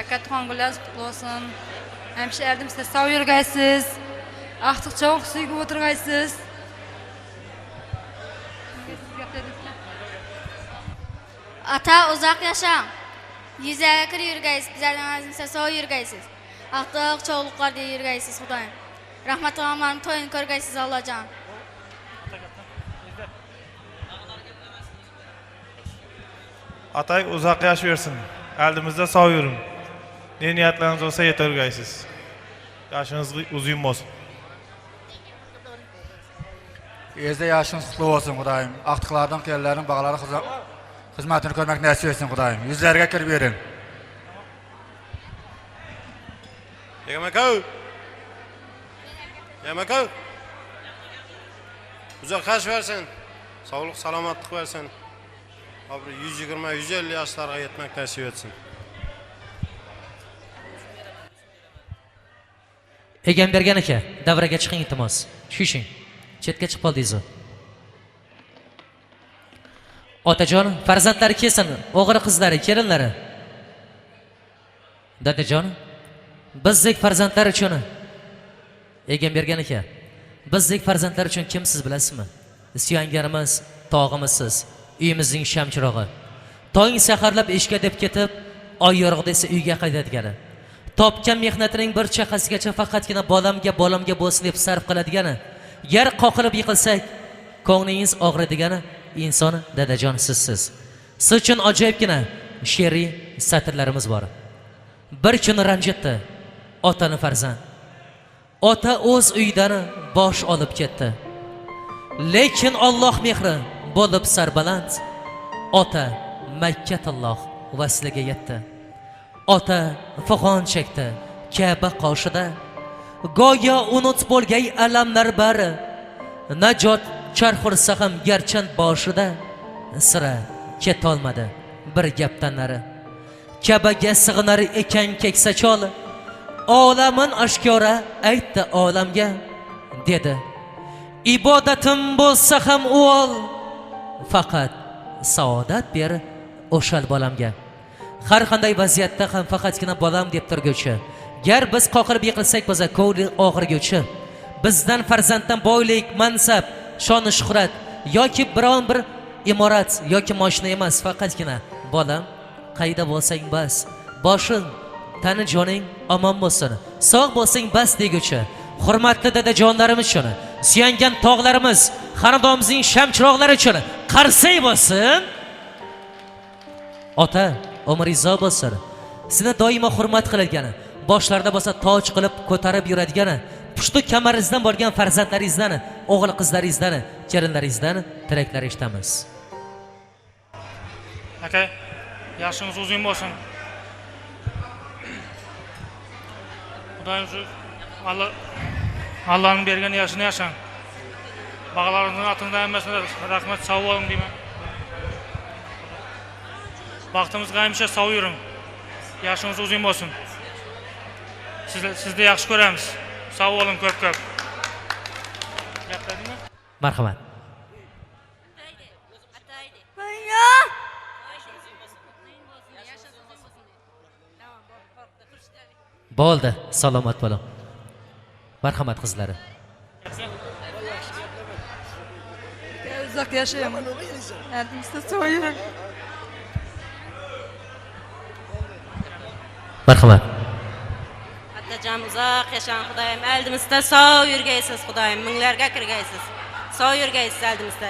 Bereket Tong'ular qutlug' olsun. Hemşe erdimizde sağ yurgaysiz. Artıq çok suyga o'tirgaysiz. Ata uzaq yaşa. Yüzəyə kir yürgəysiz. Bizlərdən azimsə sağ yürgəysiz. Artıq çoğluqlarda yürgəysiz Xudayım. Rahmat oğamların toyunu körgəysiz Allahcan. Atay uzaq yaş versin. Eldimizde sağ yürün. Ne niyetleriniz olsa yetergaysiz. Yaşınız uzun olsun. Ezde yaşınız kutlu olsun Xudayım. Aktıklardan kellerin bağları hizmetini görmek nasip etsin Xudayım. Yüzlerine kirib verin. Yemek uzak yaş versin. Sağlık, salamatlık versin. 120-150 yaşlarga yetmek nasip etsin. Egam bergan aka, davraga chiqing iltimos. Tushishing. Chetga chiqib qoldingiz. Otajon, farzandlari kelsin, o'g'ri qizlari, kelinlari. Dadajon, bizdek farzandlar uchun egam bergan aka. Bizdek farzandlar uchun kimsiz bilasizmi? Suyanganimiz, tog'imiz siz, uyimizning shamchirog'i. Tong saharlab ishga deb ketib, oy yorug' desa uyga qaytadigani. Topgan mehnatining bir chaqasigacha faqatgina bolamga bo'lsin deb sarf qiladigani. Yer qoqilib yiqilsak, ko'nglingiz og'ridigani inson dadajon sizsiz. Siz uchun ajoyibgina she'riy satrlarimiz bor. Bir kun ranjitdi otani farzand. Ota o'z uyidan bosh olib ketdi. Lekin Alloh mehri bo'lib sarbaland. Ota Makkatulloh vasliga yetdi. Ota fig'on chekdi Ka'ba qoshida. Go'yo unut bo'lgay alamlar bari. Najot charxursa ham garchand boshida. Sira ketolmadi bir gapdan nari. Ka'baga sig'inar ekan keksa chol. Olamin oshkora aytdi olamga, dedi. Ibodatim bo'lsa ham o'l, faqat saodat ber o'shal bolamga. Har qanday vaziyatda ham faqatgina bolam deb turguvchi. Gar biz qoqilib yiqilsak bo'lsa ko'ngli og'irguvchi. Bizdan farzanddan boylik, mansab, shon shuhrat yoki biron bir imorat yoki mashina emas, faqatgina bolam qayda bo'lsang bas, boshing, tani joning omon bo'lsin, sog' bo'lsang bas deguvchi. Hurmatli dadajonlarimiz uchun, suyangan tog'larimiz, xonadonimizning shamchiroqlari uchun qarsak bo'lsin. Ota umringiz bo'lsin. Sizni doimo hurmat qiladigan, boshlarida bo'lsa toj qilib ko'tarib yuradigani, pushti kamaringizdan bo'lgan farzandlaringizdan, o'g'il qizlaringizdan, kelinlaringizdan tilaklar eshitamiz. Aka, yaxshingiz uzun bo'lsin. Xudoyim shu Allah'ın bergan yaşını yaşang. Bağlarınızın atında emmesine rahmet sağ olun deyman. Vaqtimizga hamisha sağ yurun. Yaşınız uzun olsun. Sizni yaxshi ko'ramiz. Sağ olun ko'p-ko'p. Marhamat. Bo'ldi, salomat bo'ling. Marhamat qizlari. Uzaq yaşayam. Erdimizde sağ yurun. Marhamat. Atajon uzoq yashang Xudoyim. Eldimizda sog' yurgaysiz Xudoyim. Minglarga kirgaysiz. Sog' yurgaysiz eldimizda.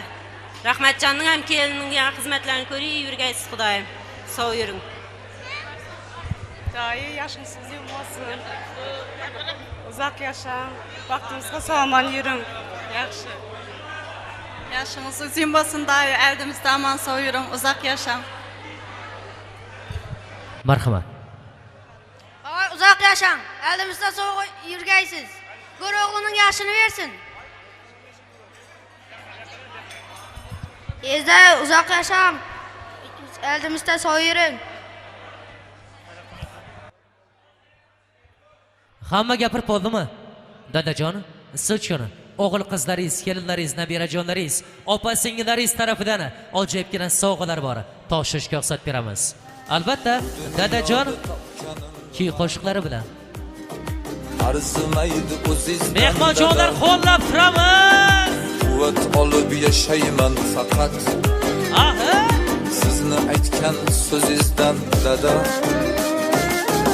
Rahmatjonning ham kelinining xizmatlarini ko'rib yurgaysiz Xudoyim. Sog' yuring. Xudoyim yaşınız uzun olsun. Uzaq yaşang. Vaqtimizga sog'man yuring. Yaxshi. Yaşınız uzun olsun dayı. Erdimizde aman sağ yurun. Uzaq yaşam. Marhamat. Uzaq yaşang. Eldimizde soğuk yürgəysiz. Gör oğlunun yaşını versin. Ezde uzaq yaşang. Eldimizde soğuk yürün. Hamma gapirib bo'ldimi? Dadajon, siz uchun o'g'il qizlaringiz, kelinlaringiz, nabirajonlaringiz, opa singillaringiz tarafidan ajoyibgina sovg'alar bor. Toshishga ruxsat beramiz. Albatta, dadajon kuy qo'shiqlari bilan. Arzimaydi o'zizdan Mehmonjonlar qo'llab turamiz. Quvvat olib yashayman faqat Aha! sizni aytgan so'zingizdan dada.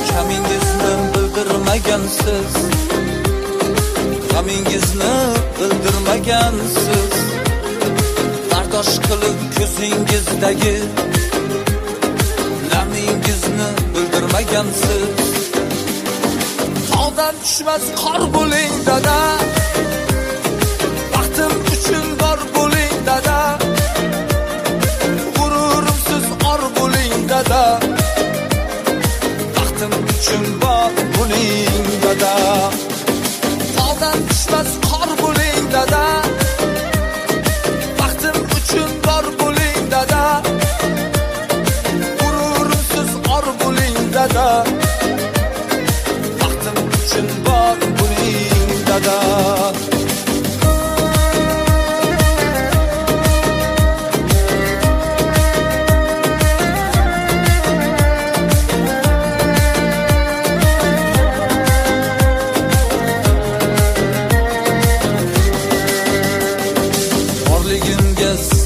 Kamingizni bildirmagansiz, g'amingizni bildirmagansiz. Bardosh qilib ko'zingizdagi namingizni bildirmagansiz. Tog'dan tushmas qor bo'ling dada, baxtim uchun bor bo'ling dada. G'ururimsiz or bo'ling dada, baxtim uchun bor bo'ling dada. Tog'dan tushmas qor bo'ling dada, baxtim uchun bor bo'ling dada. G'ururimsiz or bo'ling dada, baxtim uchun bor bo'ling dada.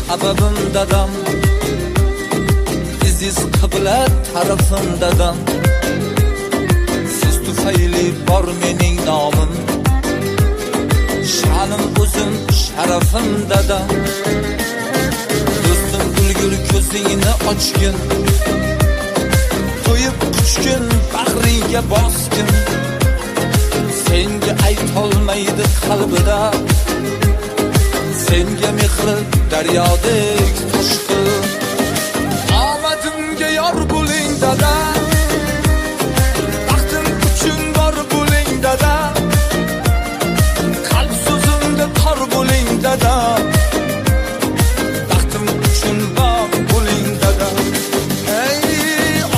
Sababim dadam, iziz qibla tarafim dadam. Siz tufayli bor mening nomim, sha'nim o'zim sharafim dadam. Do'stim ulgur ko'zingni ochgin, to'yib quchgin, bag'ringga bosgin. Senga aytolmaydi qalbida, senga mehri daryodek toshqin. Omadimga yor bo'ling dada, baxtim uchun bor bo'ling dada. Qalb so'zimda tor bo'ling dada, baxtim uchun bor bo'ling dada. Ey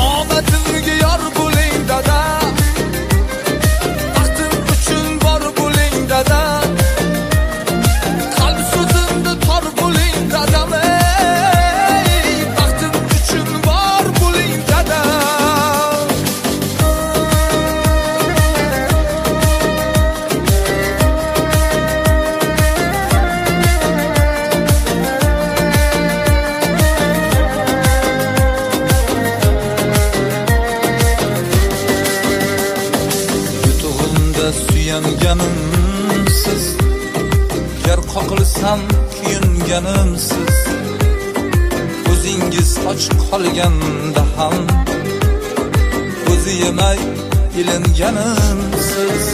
omadimga yor bo'ling dada, baxtim uchun bor bo'ling dada. Suyanganimsiz, ger qoqilsam kuyunganimsiz. O'zingiz och qolganda ham o'zi yemay ilinganimsiz.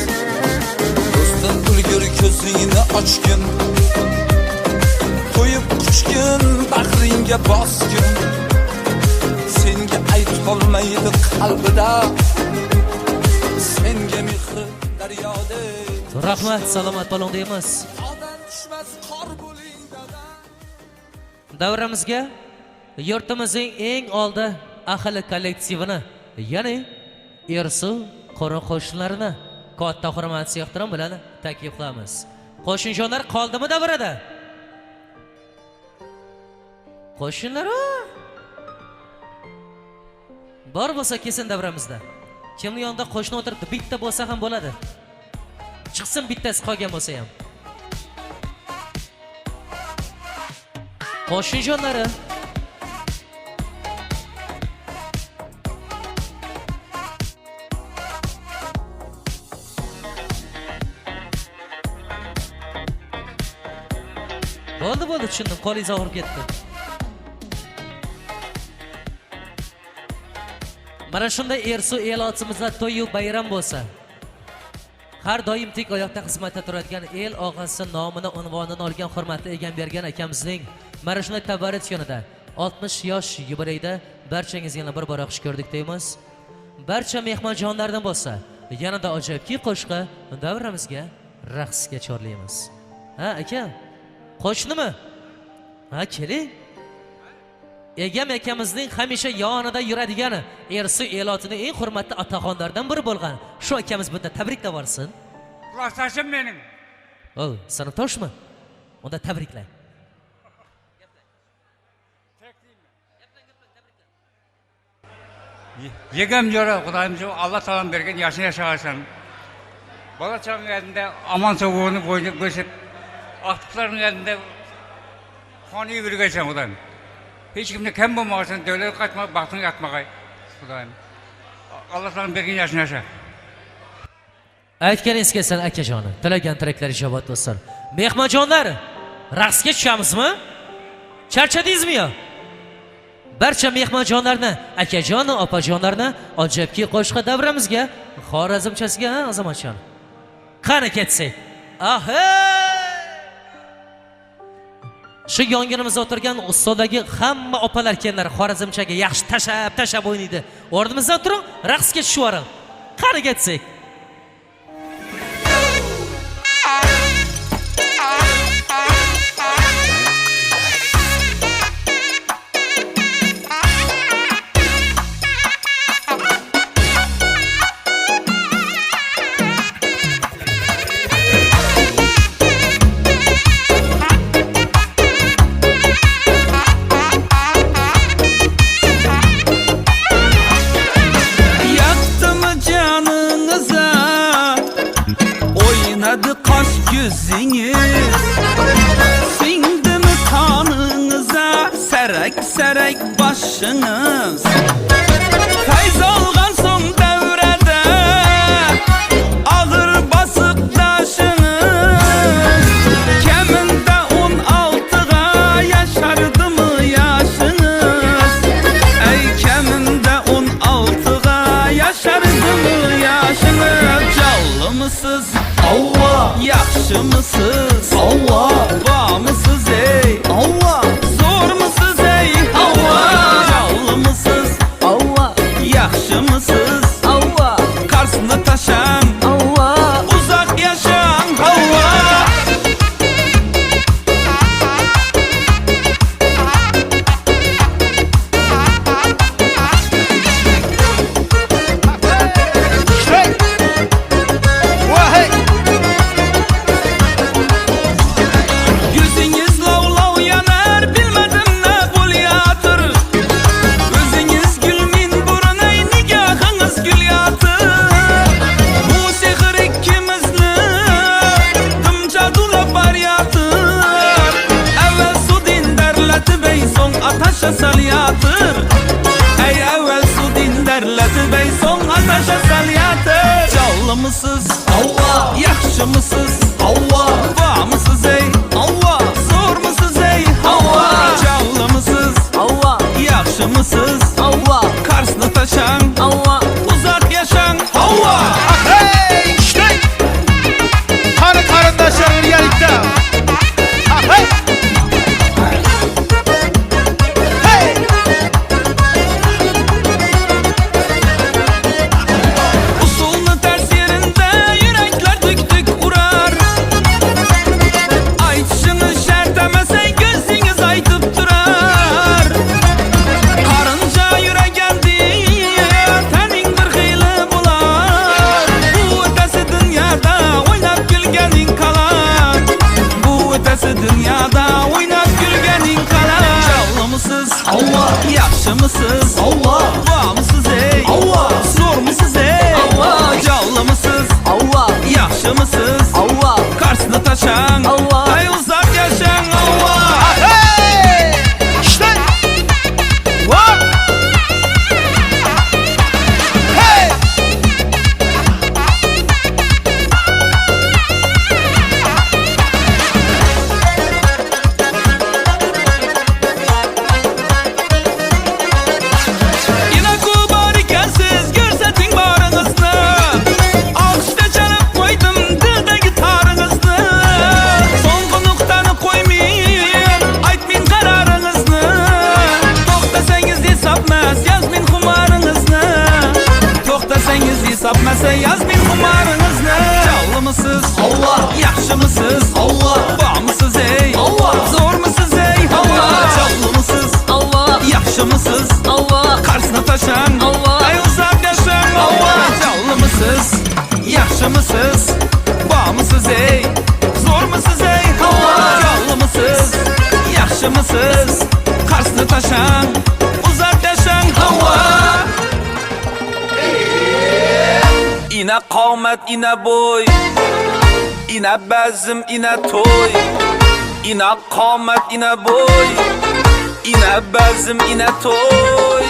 Do'stim ulgur ko'zingni ochgin, to'yib quchgin, bag'ringga bosgin. Senga aytolmaydi qalbida, senga mehri rahmat, salomat bo'ling deymiz. Davramizga yurtimizning eng oldi ahli kollektivini, ya'ni Ersu qo'ni qo'shnilarini katta hurmat ehtirom bilan taklif qilamiz. Qo'shnijonlar qoldimi davrada? Qo'shnilar bor bo'lsa kelsin davramizda. Kimning yonida qo'shni o'tiribdi, bitta bo'lsa ham bo'ladi. Chiqsin bittasi qolgan bo'lsa ham. Qo'shnijonlari bo'ldi, tushundim, qo'lingiz og'rib ketdi. Mana shunday Ersu elotimizda to'y bayram bo'lsa, har doim tek oyoqda xizmatda turadigan el og'asi nomini, unvonini olgan hurmatli Egambergan akamizning mana shunday tabarruk kunida 60 yosh yubileyida barchangizga yana bir bor xush ko'rdik deymiz. Barcha mehmonjonlardan bo'lsa, yanada ajoyibki qo'shiqqa davramizga raqsga chorlaymiz. Ha, aka? Qo'shnimi? Ha, keling. Egam akamizning hamisha yonida yuradigani, Ersu elotining eng hurmatli otaxonlaridan biri bo'lgan shu akamiz bunda tabriklab borsin. Klassashim mening. O, sinfdoshmi? Unda tabriklang. Yegem yora Kudayım şu Allah talan bergen yaşını yaşarsan. Bala çağın elinde aman soğuğunu boyunu göçüp aktıkların elinde Hani yürüyeceksin Kudayım. Hiç kimde kem bulmaksın, devlet kaçma, baktın yatmaya Kudayım. Allah talan bergen yaşını yaşar. Aytganingiz kelsa akajoni, tilagan tilaklari ijobat bo'lsin. Mehmonjonlar, raqsga tushamizmi? Charchadingizmi yo? Barcha mehmonjonlarni, akajon, opajonlarni ajoyibki qo'shiq davramizga, xorazmchasiga, azamatjon. Qani ketsak. Aha! Shu yonginimizda o'tirgan ustodagi hamma opalar kellar xorazmchaga yaxshi tashab o'ynaydi. O'rnimizdan turing, raqsga tushib Qani ketsak. Serek başınız Feyz algan son devrede Ağır basık taşınız Keminde 16'a yaşardı mı yaşınız Ey keminde 16'a yaşardı mı yaşınız Callı mısınız? Allah Yaxşı mısınız? Allah Var mısınız ey? Allah Zor mısınız ey? Allah Callı mısınız? Allah Yaxşı mısınız? Allah Karşısında taşan Allah Uzak yaşan Allah Ataşa sal yatır Ey evvel su dinderleti bey son ataşa sal yatır Callı mısınız? Allah Yaxşı mısınız? Allah Var mısınız ey? Allah Zor mısınız ey? Allah Callı mısınız? Allah Yaxşı mısınız? Allah Karşısında taşan Allah Uzak yaşan Allah Hey! İşte! Hani karındaşlar üyelikte Hey! Dünyada oynap gülgenin kalan Callı mısınız? Allah Yaxşı mısınız? Allah Var mısınız ey? Allah Zor mısınız ey? Allah Callı mısınız? Allah Yaxşı mısınız? Allah Karşısında taşan Allah Ay uzak yaşan Allah Hey! İşte Var Hey! Sapmasa yazmayın kumarınızı Callı mısınız? Allah Yaxşı mısınız? Allah Var mısınız ey? Allah Zor mısınız ey? Allah Callı mısınız? Allah Yaxşı mısınız? Allah Karşısına taşan Allah Ay uzak yaşan Allah Callı mısınız? Yaxşı mısınız? Var mısınız ey? Zor mısınız ey? Allah Callı mısınız? Yaxşı mısınız? Karşısına taşan Uzak yaşan Allah İne qamet, ine boy, ine bezim, ine toy. İne qamet, ine boy, ine bezim, ine toy.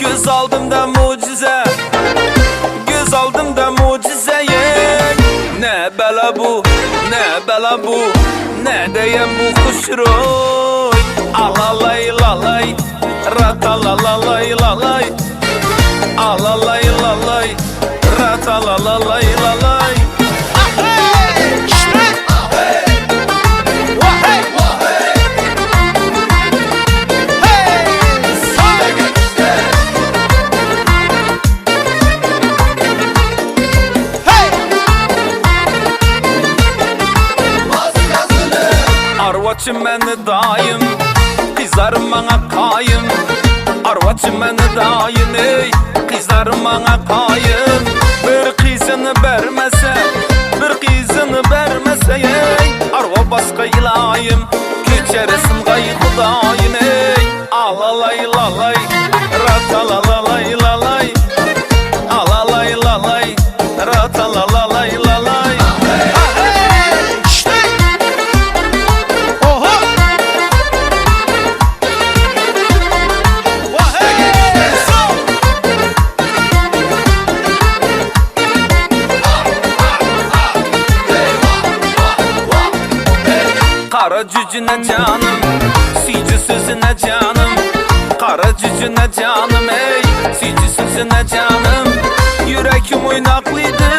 Göz aldımda mucize, göz aldımda mucize. Ne bela bu, ne bela bu, ne deyem bu kuşroy. Alalay lalay, ratalalay lalay. Alalay lalay, ratalalay lalay. Arvaçım beni dayım, kızlarım bana kayım. Arvaçım beni dayım, ey kızlarım bana kayım. Bir kızını vermese, bir kızını vermese, ey arva başka ilayım, keçeresin kayıkudayım, ey. Alalay lalay, ratalalay lalay. Alalay lalay, ratalalay lalay. Kara cücüne canım, sici sözüne canım. Kara cücüne canım, ey sici sözüne canım. Yürekim oynaklıydı,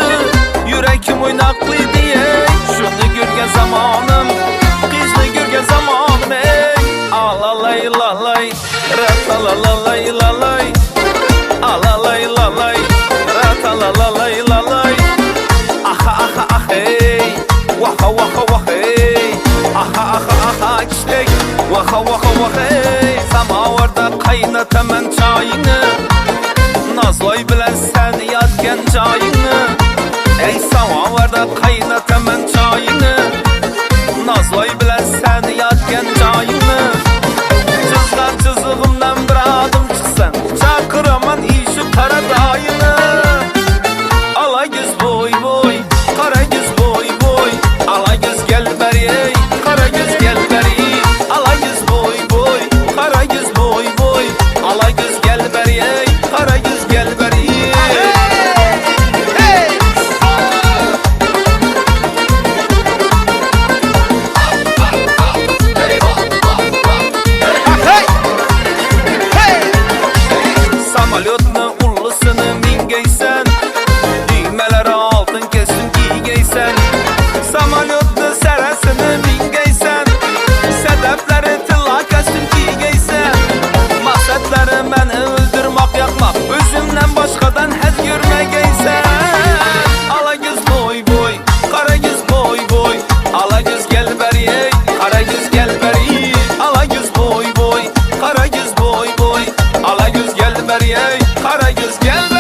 yürekim oynaklıydı, ey. Şunu görgen zamanım, kızını görgen zamanım, ey. Alalay lalay, ratalalay lalay. Alalay lalay, ratalalay lalay. Aha aha ah hey, vaha vaha vaha hey. Aha aha aha işte, vaha vaha vaha hey. Samavarda kaynataman çayını, nazlay bilen sen yatken çayını. Ey samavarda kaynataman çayını, nazlay bilen sen yatken çayını. Çizgan çizgimden bir adım çıksan, çakıraman işi kara dayını. Ala göz boy boy, kara göz boy boy. Ala göz gel beri, kara göz gel beri. Ala göz boy boy, kara göz boy boy. Ala göz gel beri, kara göz gel beri. Samolyotunu ullusunu mingeysen, düğmeleri altın kesin giygeysen. Samolyotunu serasını mingeysen, sedefleri tıla kesin giygeysen. Maksadları beni öldürmek yakmak, özümden başkadan hez görmegeysen. Ala göz boy boy, kara göz boy boy. Ala göz gel beri, kara göz gel beri. Ala göz boy boy, kara göz boy boy. Ala göz gel beri, kara göz gel beri.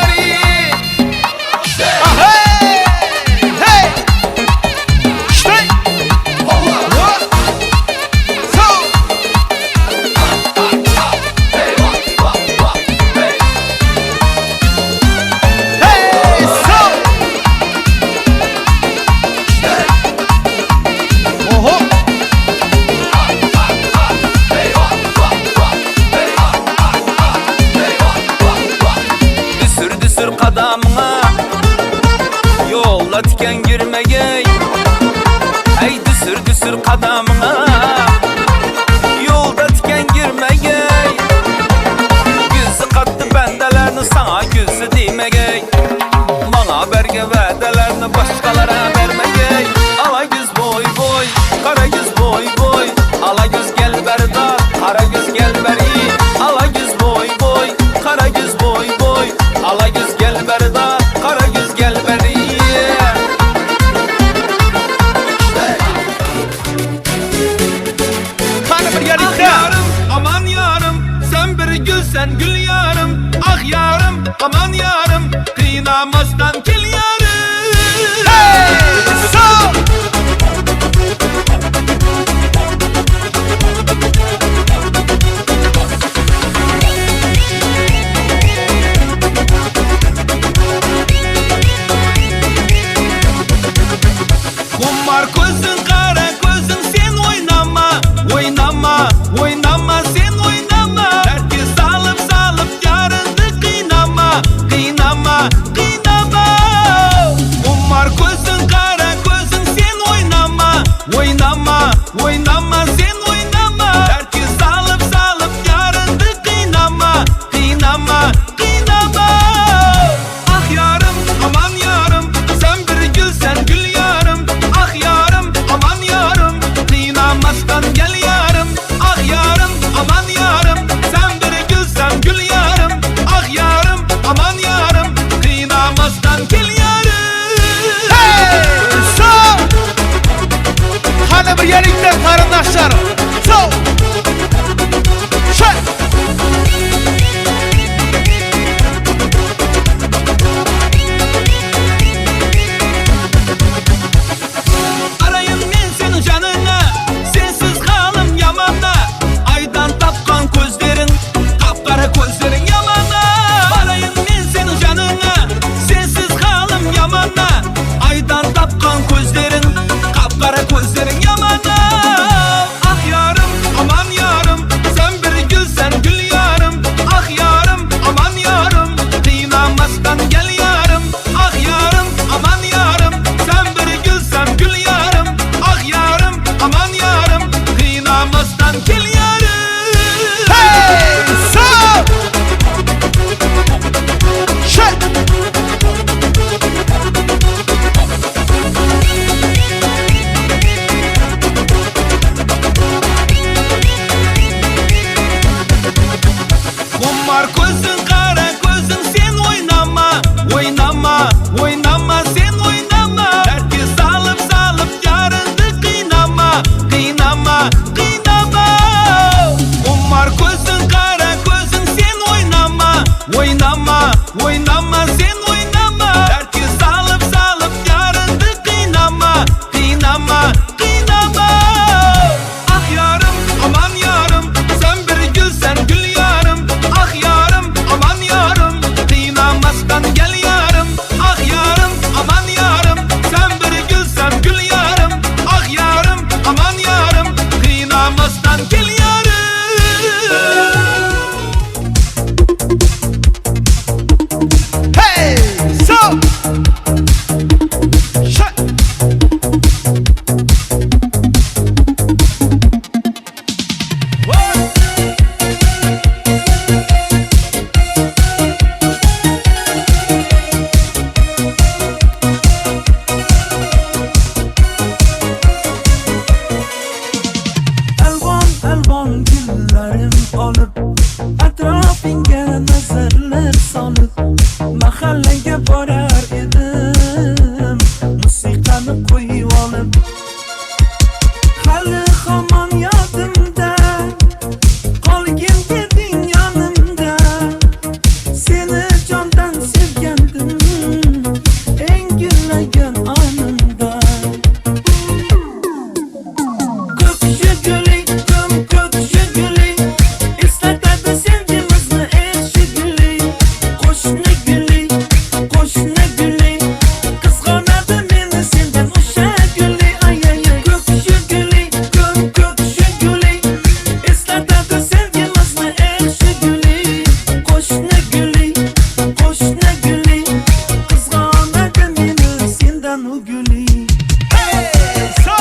Düsür düsür kadamına, yolla tiken girmegey. Ey düsür düsür kadamına, yolda tiken girmegey. Gözü kattı bendelerini sana gözü demegey. Bana berge vədələrini başqalara vermegey. Ala göz boy boy, kara göz boy boy. Ala göz gel beri dar, kara göz gel beri. Ala göz boy boy, kara göz boy boy. Ala göz gel beri dar, kara göz gel beri. Kanı bir yerinde. Ah yarım, aman yarım, sen bir gülsen gül yarım. Ah yarım, aman yarım, kıynamazdan gel yarım. Hey! Sol! oynama sen oynama. Dertki salıp salıp yarındı kıynama, kıynama, kıynama. Ah yarım, aman yarım, sen bir gülsen gül yarım. Ah yarım, aman yarım, kıynamastan gel yarım. Ah yarım, aman yarım, sen bir gülsen gül yarım. Ah yarım, aman yarım, kıynamastan gel yarım. Hey, so shut. Alvon alvon gullarim olib, atrofingga nazarlar solib, mahallaga borar edim, musiqani qo'yib olib. Hali hamon yodimda, qolgin deding yonimda. Seni jondan sevgandim, eng gullagan onimda. Ko'kshi guli, ko'kshi guli, eslatadi sevgimizni ekshi guli. Qo'shni guli, qo'shni guli, qizg'onadi meni sendan o'sha guli. Ay ay ay. Ko'kshi guli, ko'kshi guli, eslatadi sevgimizni ekshi guli. Qo'shni guli, qo'shni guli, qizg'onadi meni sendan u guli. Hey, so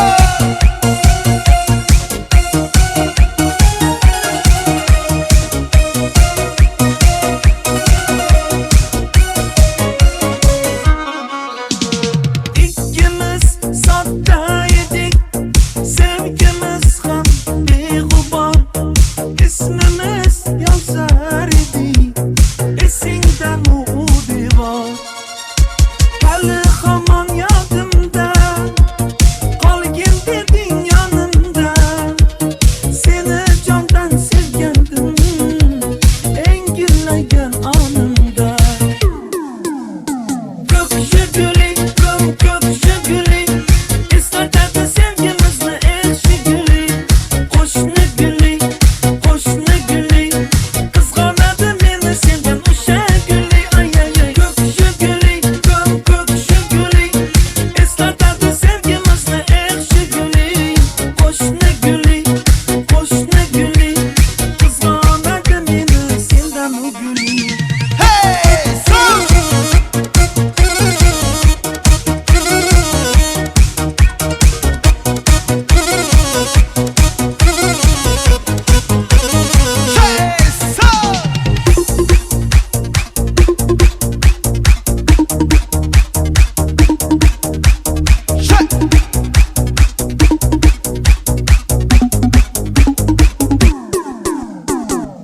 İkimiz sodda edik, sevgimiz ham beg'ubor. İsmimiz yozar edi, esingdami u devor. Hali hamon yodimda, qolgin deding yonimda. Seni jondan sevgandim, eng gullagan onimda. Ko'kshi guli, ko'kshi guli, eslatadi sevgimizni ekshi guli. Qo'shni guli, qo'shni guli, qizg'onadi meni sendan o'sha guli. Ay ay ay. Ko'kshi guli, ko'kshi guli, eslatadi sevgimizni ekshi guli. Qo'shni guli, qo'shni guli, qizg'onadi meni sendan u guli. Hey, so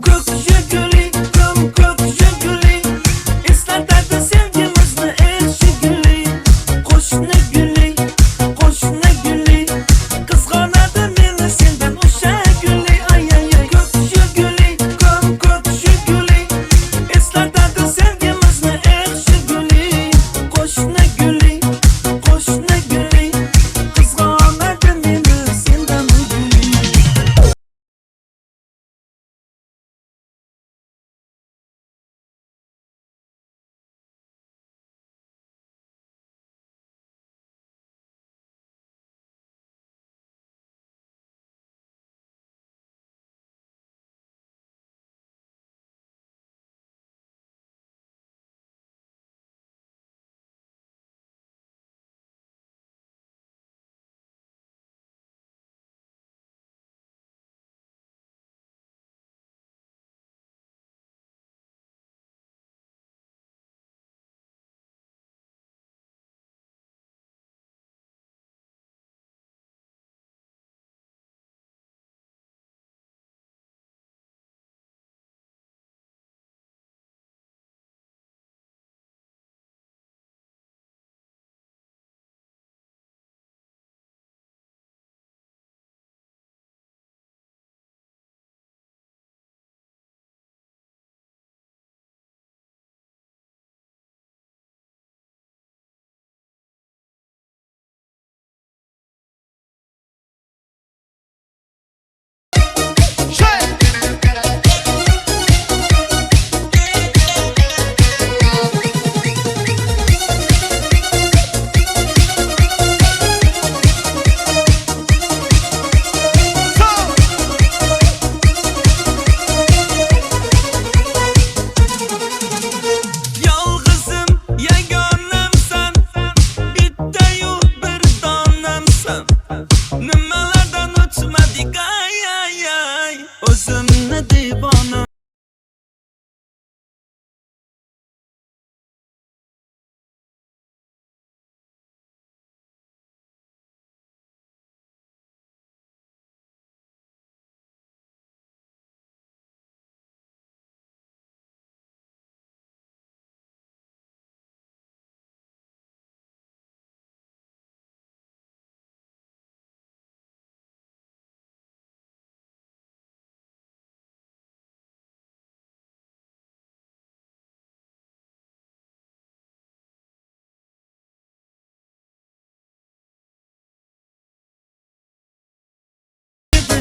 Ko'kshi guli, ko'kshi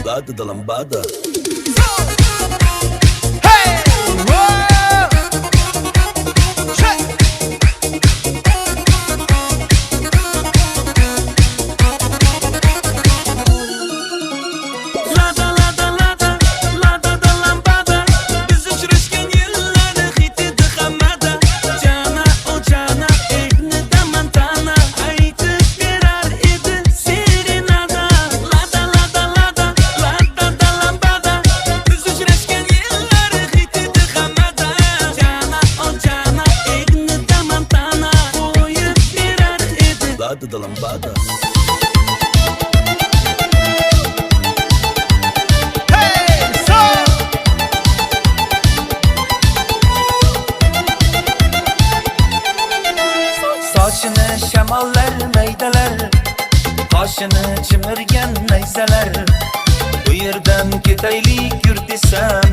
Bada da lambada. Bada da lambada. Saçını şemaller meydeler, kaşını çimirgen neyseler. Bu yerden giteylik yürtisen,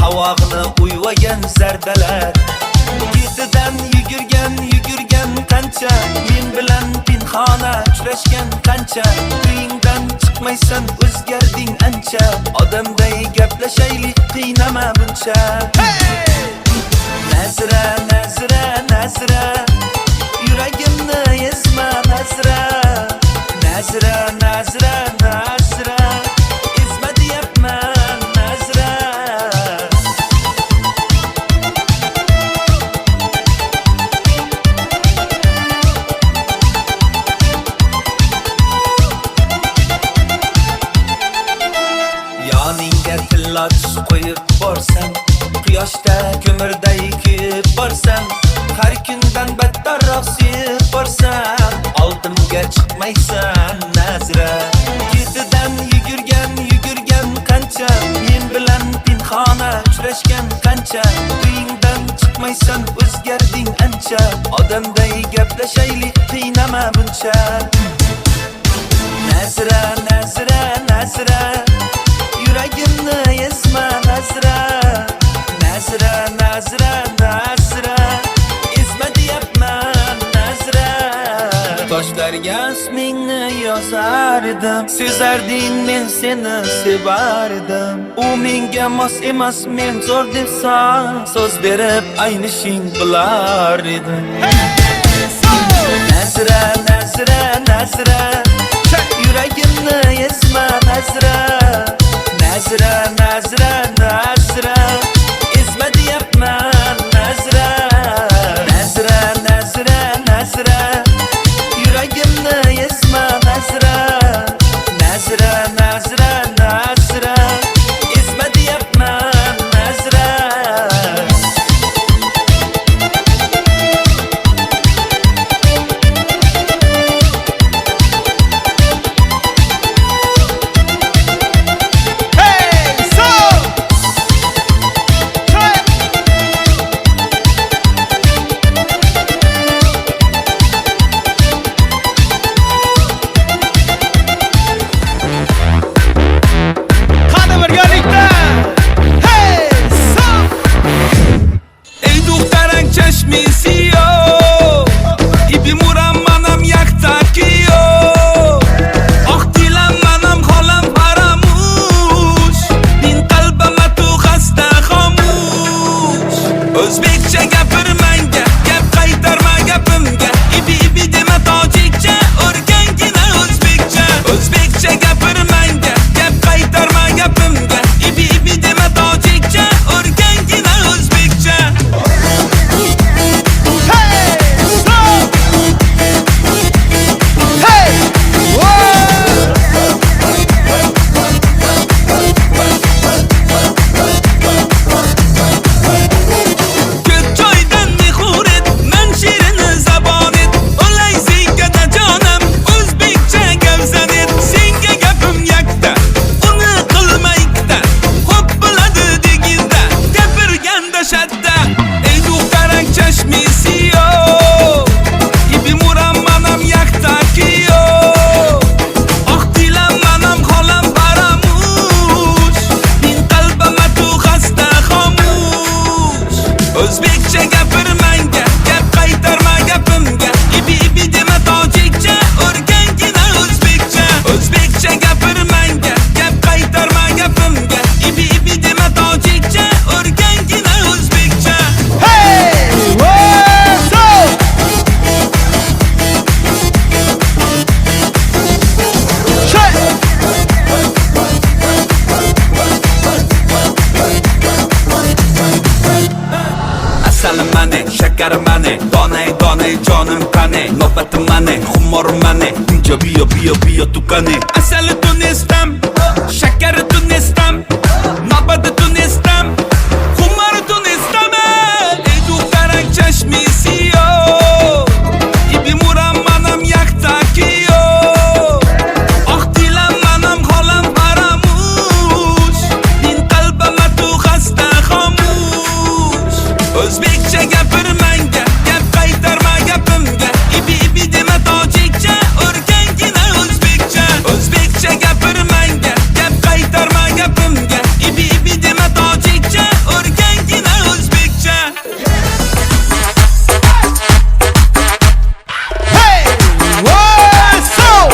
havağını uyvagen zerdeler. Gitiden yugurgen kança, men bilen pinhana uchrashgan kancha. Uyingdan chiqmaysan o'zgarding ancha. Odamday gaplashaylik qiynama buncha. Nazira, Nazira, Nazira, yuragimni ezma Nazira. Nazira, Nazira, Nazira, ezma deyapman Nazira. Yoningga tilla tush qo'yib borsam, quyoshda ko'mirday kuyib borsam, har kundan battarroq suyib borsam, oldimga chiqmaysan Nazira. Ketidan yugurgan qancha, men bilan pinhona uchrashgan qancha. Uyingdan chiqmaysan o'zgarding ancha. Odamday gaplashaylik qiynama buncha. Nazira, Nazira, Nazira, yuragimni ezma Nazira. Nazira, Nazira, Nazira, ezma deyapman Nazira. Toshlarga ismingni yozardim, sezarding men seni sevardim. U menga mos emas, men zo'r debsan, so'z berib aynishing bilar edim. Nazira, Nazira, Nazira, yuragimni ezma Nazira. Nazira, Nazira, Nazira, ezma deyapman Nazira. Nazira, Nazira, Nazira, yuragimni ezma Nazira. Nazira, Nazira, Nazira, ezma deyapman Nazira. Qaytar mani, shakar mani, donay donay jonim qani, navbatim mani, xumorim mani, dinja biyo tukani. Asali tunistam, shakari tunistam, navbati tunistam, xumori tunistam. Ey du qarang chashmisiyo, ibi muram manam yaktakiyo. Oq dilam manam xolam faramush, din qalbama tu xasta xomush. O'zbekcha gapirmanga, gap qaytarma gapimga. Ibi dema tojikcha, o'rgangina o'zbekcha. O'zbekcha gapirmanga, gap qaytarma gapimga. Ibi dema tojikcha, o'rgangina o'zbekcha. Hey! What's up?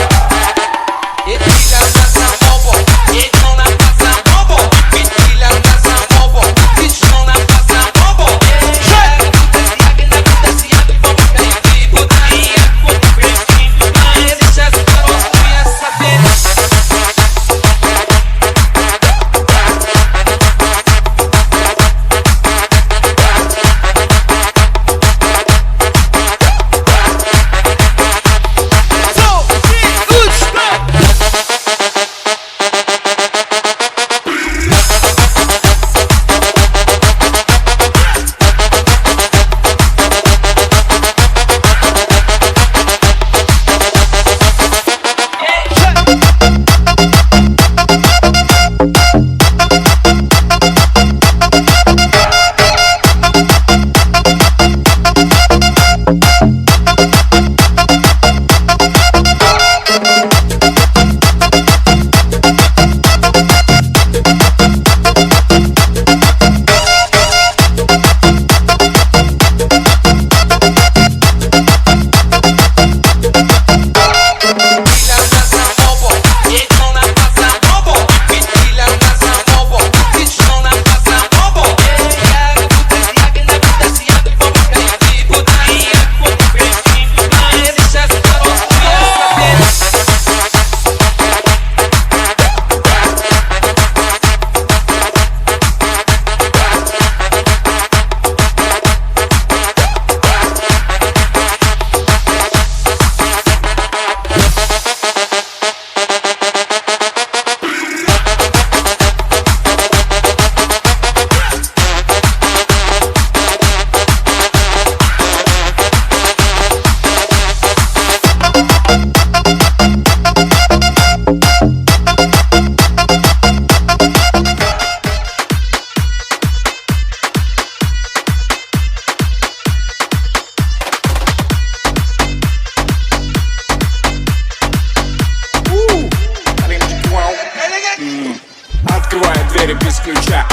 Открывает двери без ключа.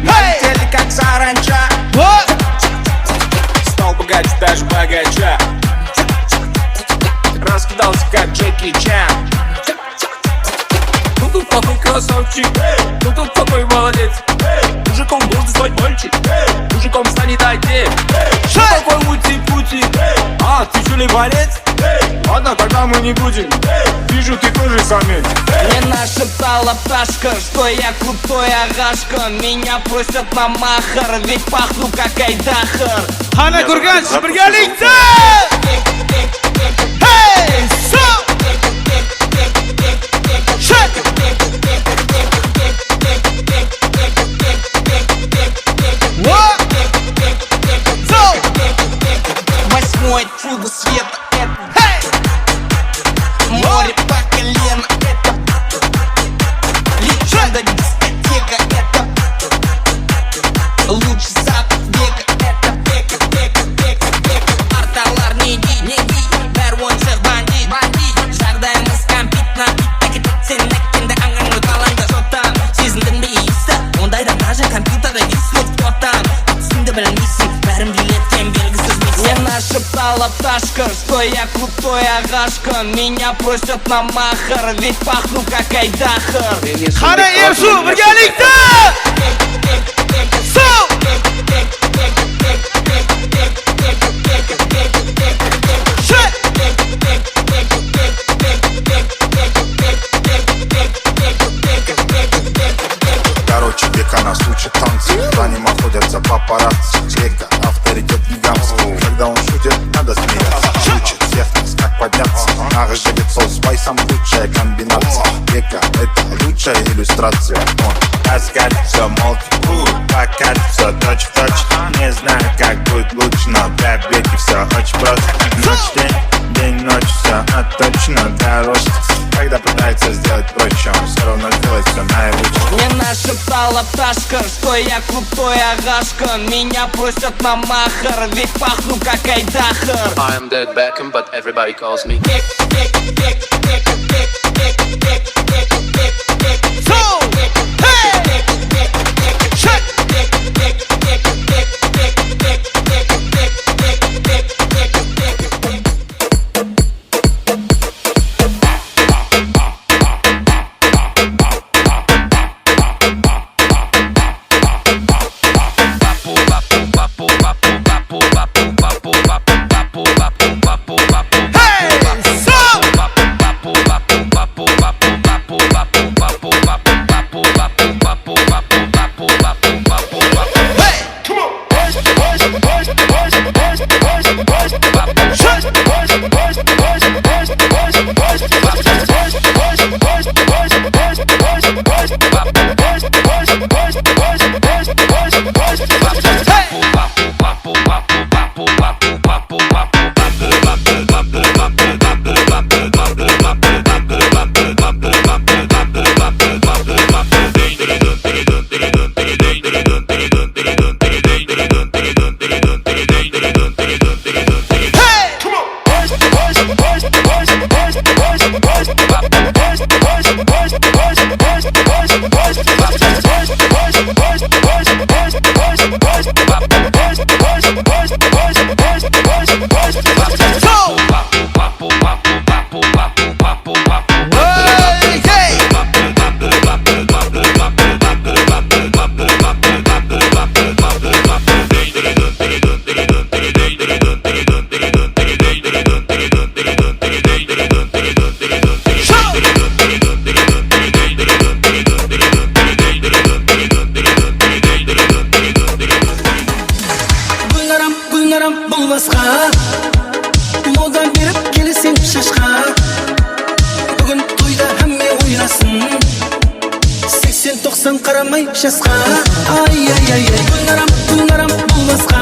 Налетели как саранча. Стал богаче даже богача. Раскидался как Джеки Чан. Ну тут такой красавчик, ну тут такой молодец. Мужиком должен стать мальчик, мужиком станет отец. Что такое ути-пути? А, ты что ли борец? Ладно, тогда мы не будем. Вижу, ты тоже самец. Мне нашептала пташка, что я крутой агашка. Меня просят на махар, ведь пахну как айдахар. Хана Гурганч, birgalikda! Hey! So! Shake! What? So! Восьмое чудо света это. Море по колено это. Легенда дискотека это. Лучший запах века это. Арталар неги, бәр оншық бандит. Жағдайымыз компит на бит. Сен әккенде аңғаңды қалаңды жоттан. Сезіндің бе иісті, ондайда даже компьютерда естіліп тоттан. Түсінді білмейсің, бәрін билеткен белгісіз мексен. Мне нашептала пташка, что я крутой агашка. Меня просят на махар, ведь пахну как айдахар. Qani Ersu, birgalikda! So! Shake! Короче, века нас учат танцы. За ним охотятся папарацци. Века, авторитет гигантский. Когда он шутит, надо смеяться. Учит всех нас, как подняться. Наш жрецов с Вайсом лучшая комбинация. Века, это лучшая иллюстрация. Таскать все молча, покать все точь в точь. Не знаю, как будет лучше, но для Беки все очень просто. Ночь, день, ночь, все отточено для роста. Когда пытается сделать проще, он все равно делает все наилучше. Мне нашептала пташка, что я крутой агашка. Меня просят на махар, ведь пахну как Айдахар. I'm Dead Beckham, but everybody calls me жасқа ай гүлнарам болмасқа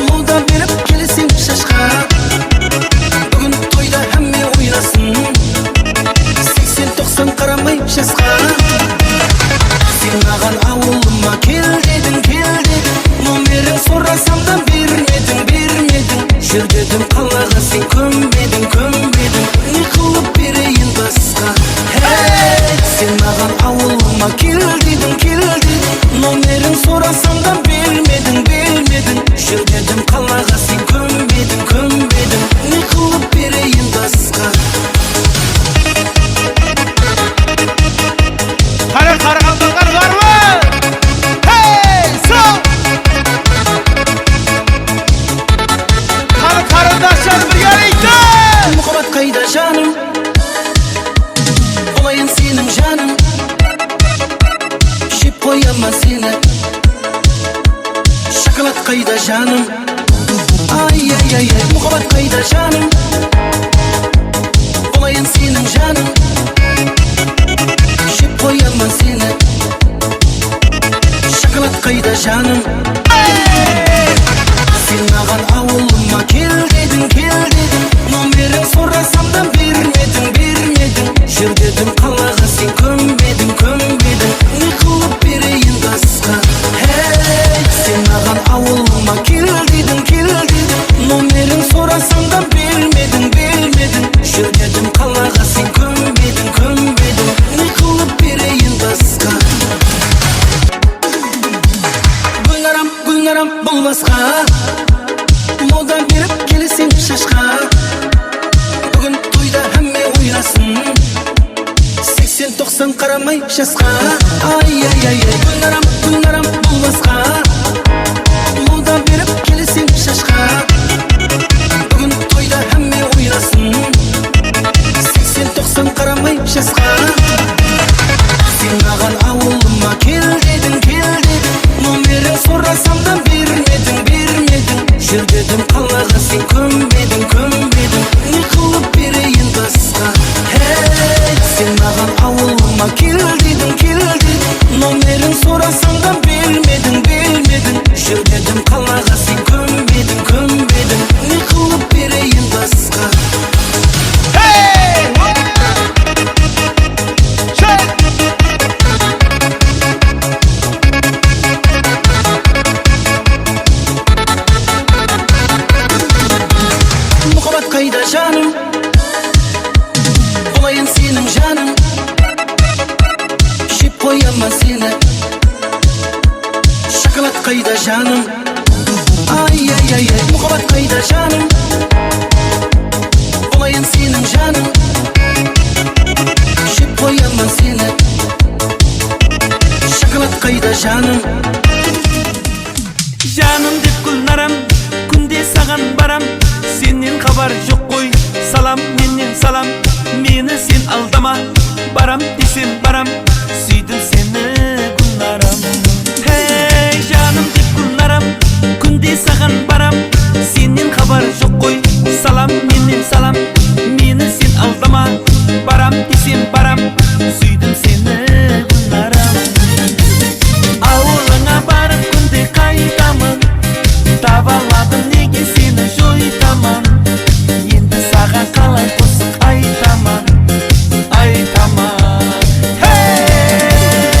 мода беріп келесің шашқа бүгін тойда әмме ойнасын 80-90 қарамай жасқа сен маған ауылыма кел дедің номерін сұрасам да бермедің жүр дедім қалаға сен көнбедің не қылып берейін басқа сен маған ауылыма кел номерін сұрасам да бермедің жүр дедім қалаға сен көнбедің не қылып берейін басқа қарағандылар бар ма? Сол! Қарындастар біргелейді! Мұхаббат қайда жаным? Болайын сенің жаным жеп қояма сені шоколад қайда жаным ай мұхаббат қайда жаным болайын сенің жаным жеп қояма сені шоколад қайда жаным сен маған ауылыма кел дедің номерін сұрасам да бермедің жүр дедім қалаға сен көнбедің не қылып берейін басқа сен маған ауылыма кел дедің номерін сұрасам да бермедің жүр дедім қалаға сен көнбедің не қылып берейін басқа гүлнарам болмасқа мода беріп келесің шашқа бүгін тойда әмме ойнасын 80-90 қарамай жасқа ай гүлнарам болмасқа мода беріп келесің шашқа бүгін тойда әмме ойнасын 80-90 қарамай жасқа сен маған ауылыма кел дедің номерін сұрасам да жаным ай ай ай ай мұхаббат қайда жаным болайын сенің жаным жеп қоямын сені шоколад қайда жаным жаным деп гүлнарам күнде саған барам сенен хабар жоқ қой салам менен салам мені сен алдама барам десем барам сүйдім сені гүлнарам хей жаным деп гүлнарам күнде саған барам сенен хабар жоқ қой салам менен салам мені сен алдама барам десем барам сүйдім сені гүлнарам ауылыңа барып күнде қайтамын таба алмадым неге сені жойтамын енді саған қалай қосық айтамын айтамын хей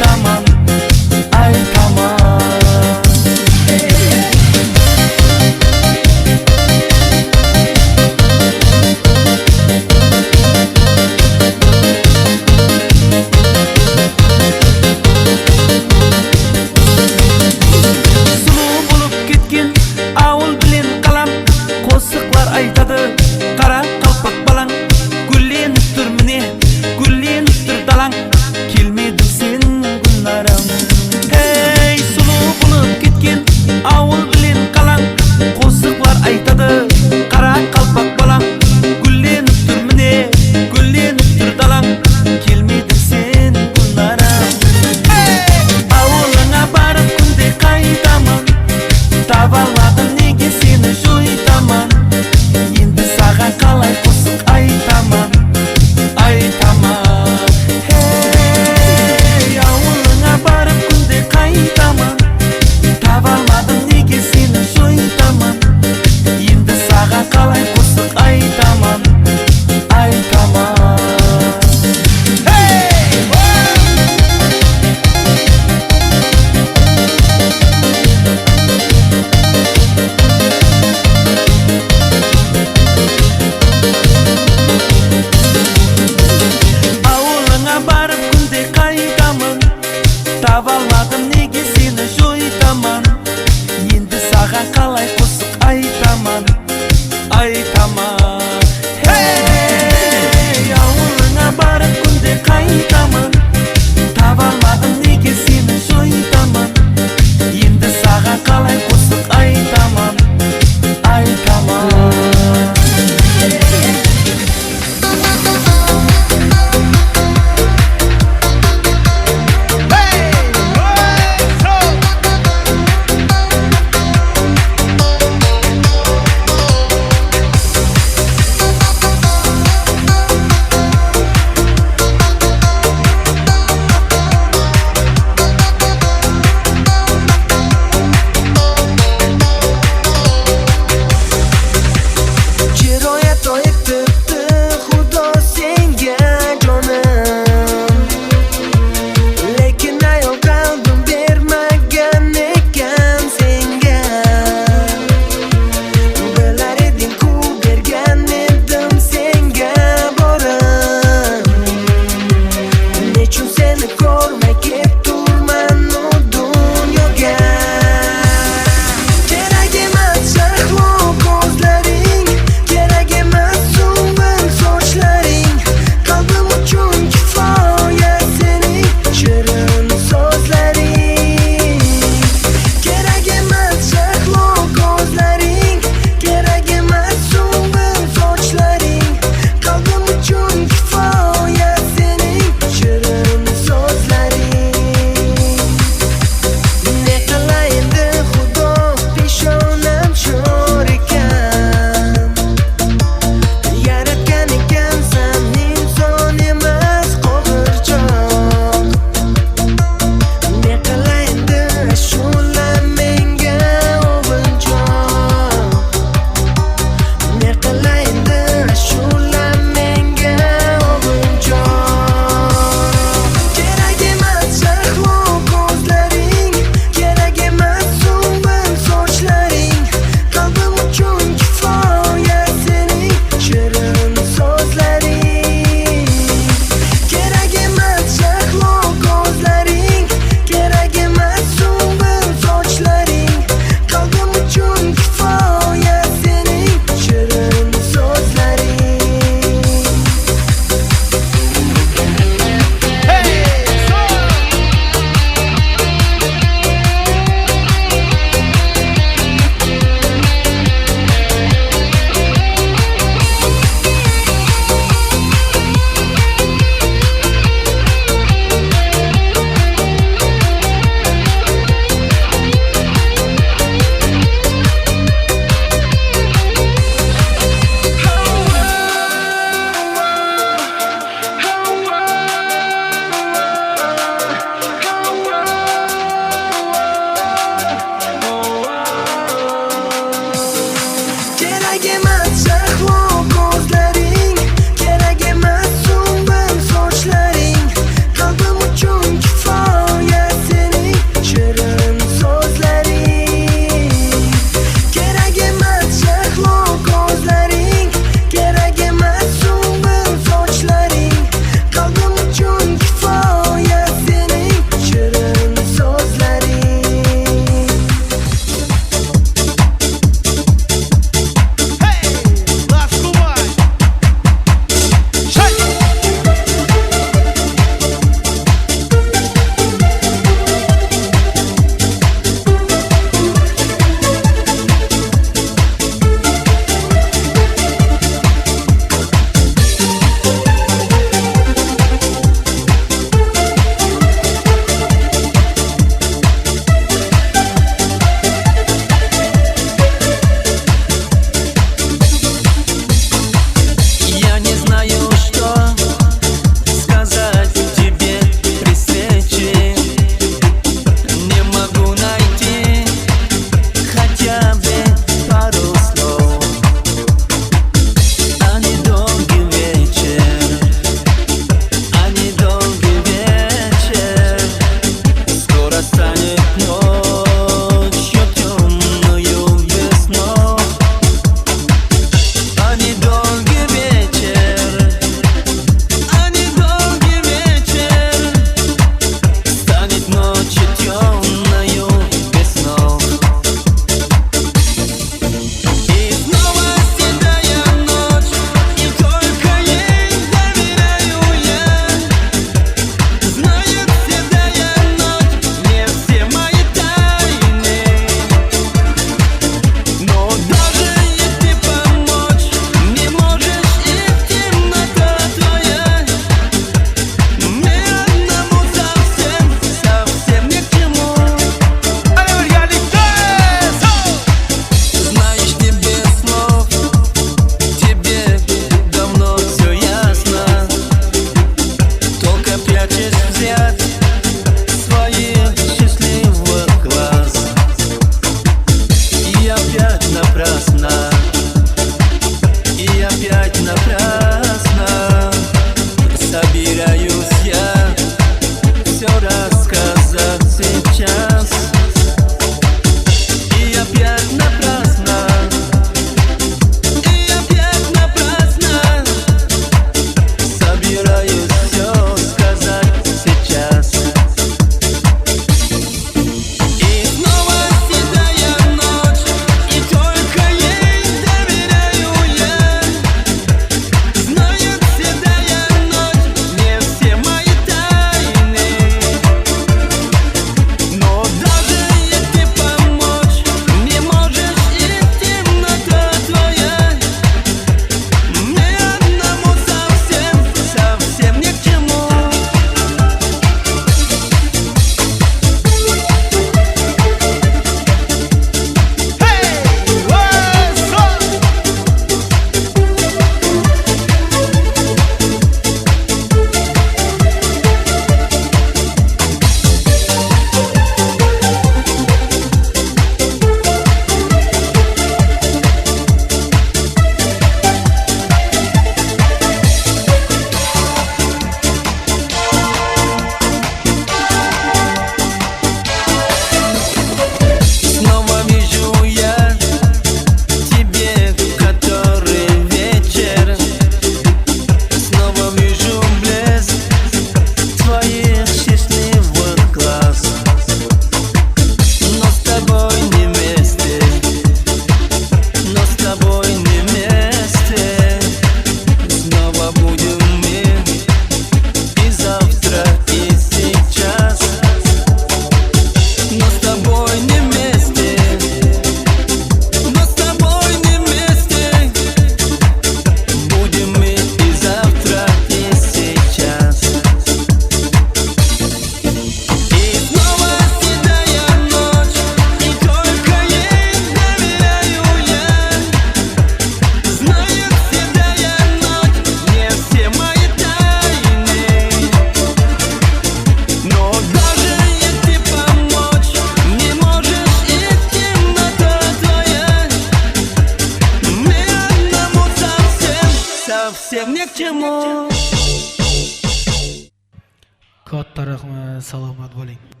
Katta rahmat, salomat bo'ling.